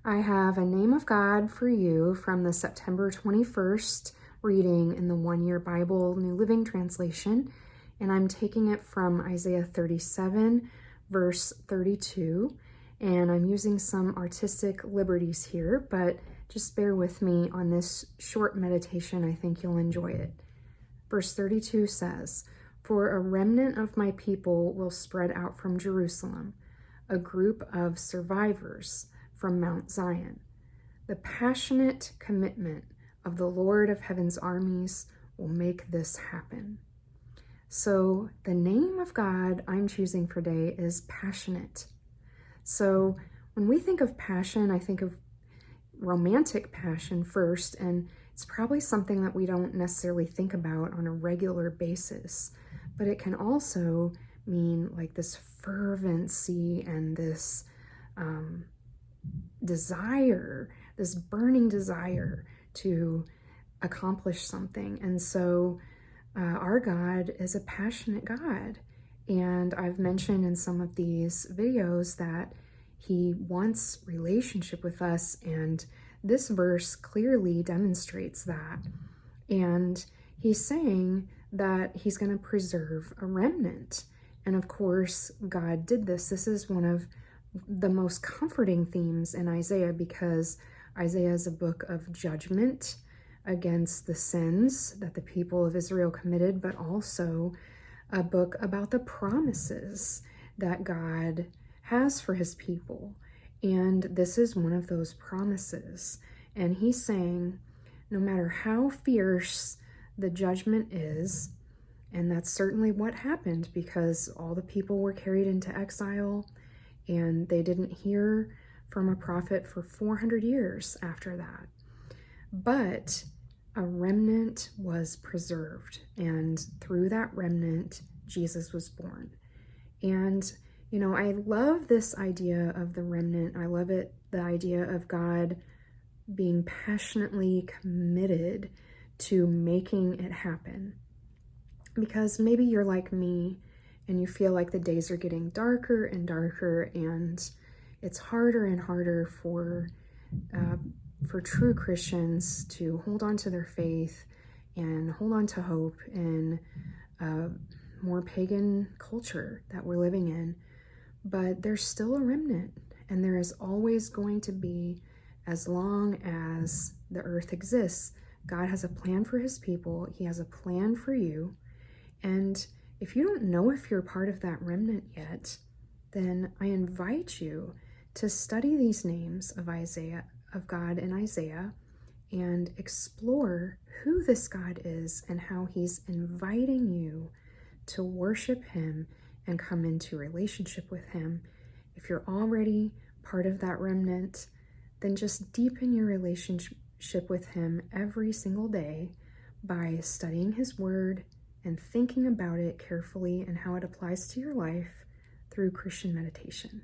I have a name of God for you from the September 21st reading in the One Year Bible New Living Translation, and I'm taking it from Isaiah 37, verse 32, and I'm using some artistic liberties here, but just bear with me on this short meditation. I think you'll enjoy it. Verse 32 says, "For a remnant of my people will spread out from Jerusalem, a group of survivors from Mount Zion. The passionate commitment of the Lord of Heaven's armies will make this happen." So the name of God I'm choosing for today is passionate. So when we think of passion, I think of romantic passion first, and it's probably something that we don't necessarily think about on a regular basis, but it can also mean like this fervency and this desire, this burning desire to accomplish something. And so our God is a passionate God. And I've mentioned in some of these videos that he wants relationship with us, and this verse clearly demonstrates that. And he's saying that he's going to preserve a remnant. And of course, God did this. This is one of the most comforting themes in Isaiah, because Isaiah is a book of judgment against the sins that the people of Israel committed, but also a book about the promises that God has for his people. And this is one of those promises. And he's saying, no matter how fierce the judgment is, and that's certainly what happened, because all the people were carried into exile and they didn't hear from a prophet for 400 years after that. But a remnant was preserved, and through that remnant, Jesus was born. And you know, I love this idea of the remnant. I love it, the idea of God being passionately committed to making it happen. Because maybe you're like me and you feel like the days are getting darker and darker, and it's harder and harder for true Christians to hold on to their faith and hold on to hope in a more pagan culture that we're living in. But there's still a remnant, and there is always going to be, as long as the earth exists. God has a plan for his people. He has a plan for you. And if you don't know if you're part of that remnant yet, then I invite you to study these names of Isaiah, of God in Isaiah, and explore who this God is and how he's inviting you to worship him and come into relationship with him. If you're already part of that remnant, then just deepen your relationship with him every single day by studying his word and thinking about it carefully and how it applies to your life through Christian meditation.